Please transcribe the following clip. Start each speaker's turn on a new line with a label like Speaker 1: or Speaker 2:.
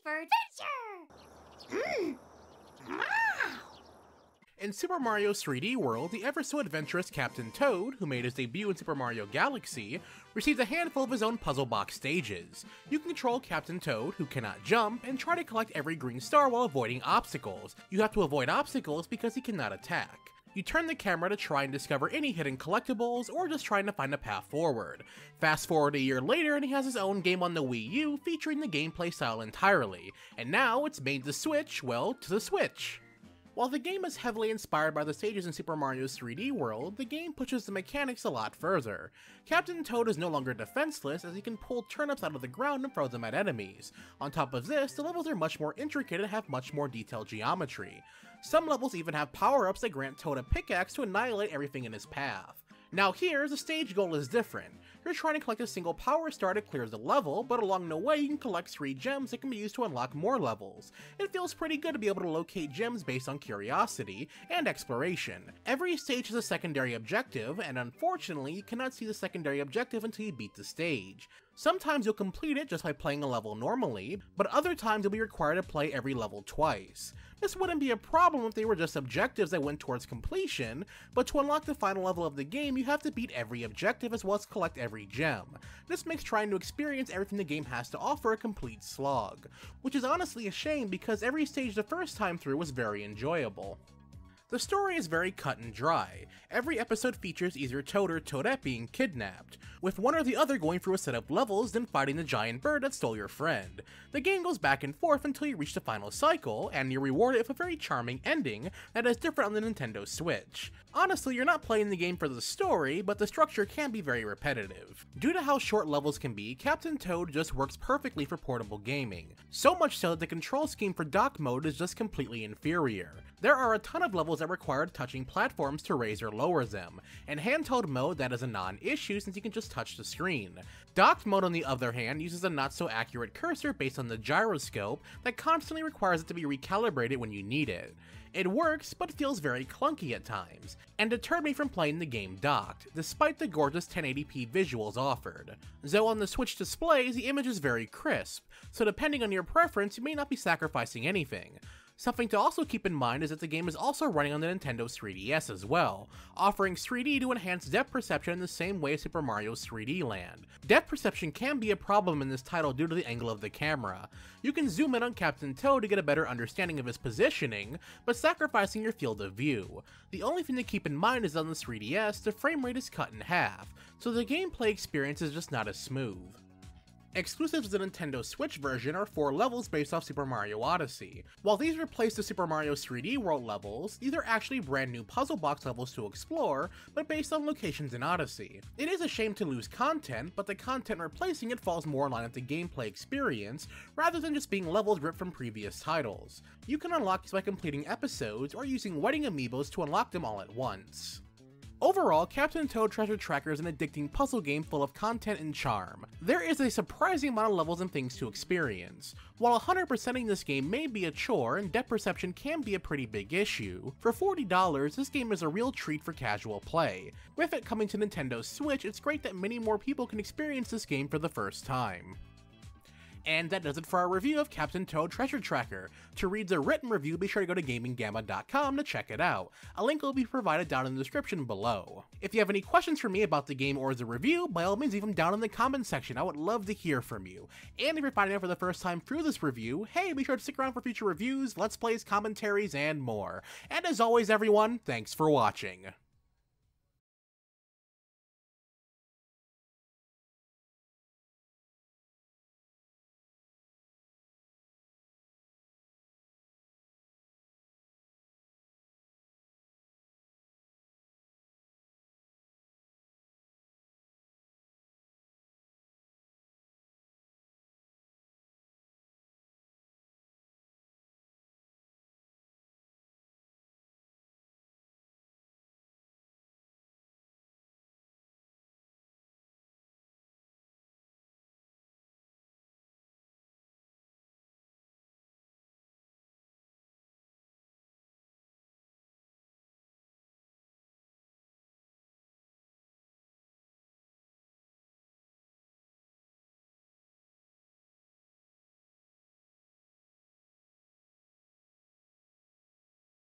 Speaker 1: for adventure!
Speaker 2: In Super Mario 3D World, the ever-so-adventurous Captain Toad, who made his debut in Super Mario Galaxy, received a handful of his own puzzle box stages. You can control Captain Toad, who cannot jump, and try to collect every green star while avoiding obstacles. You have to avoid obstacles because he cannot attack. You turn the camera to try and discover any hidden collectibles, or just trying to find a path forward. Fast forward a year later and he has his own game on the Wii U featuring the gameplay style entirely, and now it's made the Switch, well, to the Switch. While the game is heavily inspired by the stages in Super Mario's 3D World, the game pushes the mechanics a lot further. Captain Toad is no longer defenseless as he can pull turnips out of the ground and throw them at enemies. On top of this, the levels are much more intricate and have much more detailed geometry. Some levels even have power-ups that grant Toad a pickaxe to annihilate everything in his path. Now here, the stage goal is different. You're trying to collect a single power star to clear the level, but along the way you can collect 3 gems that can be used to unlock more levels. It feels pretty good to be able to locate gems based on curiosity and exploration. Every stage has a secondary objective, and unfortunately you cannot see the secondary objective until you beat the stage. Sometimes you'll complete it just by playing a level normally, but other times you'll be required to play every level twice. This wouldn't be a problem if they were just objectives that went towards completion, but to unlock the final level of the game you have to beat every objective as well as collect every gem. This makes trying to experience everything the game has to offer a complete slog, which is honestly a shame because every stage the first time through was very enjoyable. The story is very cut and dry. Every episode features either Toad or Toadette being kidnapped, with one or the other going through a set of levels then fighting the giant bird that stole your friend. The game goes back and forth until you reach the final cycle, and you're rewarded with a very charming ending that is different on the Nintendo Switch. Honestly, you're not playing the game for the story, but the structure can be very repetitive. Due to how short levels can be, Captain Toad just works perfectly for portable gaming. So much so that the control scheme for dock mode is just completely inferior. There are a ton of levels that require touching platforms to raise or lower them. In handheld mode, that is a non-issue since you can just touch the screen. Docked mode on the other hand uses a not so accurate cursor based on the gyroscope that constantly requires it to be recalibrated when you need it. It works, but feels very clunky at times, and deterred me from playing the game docked, despite the gorgeous 1080p visuals offered. Though on the Switch displays, the image is very crisp, so depending on your preference, you may not be sacrificing anything. Something to also keep in mind is that the game is also running on the Nintendo 3DS as well, offering 3D to enhance depth perception in the same way as Super Mario's 3D Land. Depth perception can be a problem in this title due to the angle of the camera. You can zoom in on Captain Toad to get a better understanding of his positioning, but sacrificing your field of view. The only thing to keep in mind is on the 3DS, the frame rate is cut in half, so the gameplay experience is just not as smooth. Exclusives to the Nintendo Switch version are 4 levels based off Super Mario Odyssey. While these replace the Super Mario 3D World levels, these are actually brand new puzzle box levels to explore, but based on locations in Odyssey. It is a shame to lose content, but the content replacing it falls more in line with the gameplay experience, rather than just being levels ripped from previous titles. You can unlock these by completing episodes or using wedding amiibos to unlock them all at once. Overall, Captain Toad Treasure Tracker is an addicting puzzle game full of content and charm. There is a surprising amount of levels and things to experience. While 100%ing this game may be a chore and depth perception can be a pretty big issue, for $40 this game is a real treat for casual play. With it coming to Nintendo Switch, it's great that many more people can experience this game for the first time. And that does it for our review of Captain Toad Treasure Tracker. To read the written review, be sure to go to GamingGamma.com to check it out. A link will be provided down in the description below. If you have any questions for me about the game or the review, by all means leave them down in the comments section. I would love to hear from you. And if you're finding out for the first time through this review, hey, be sure to stick around for future reviews, let's plays, commentaries, and more. And as always everyone, thanks for watching.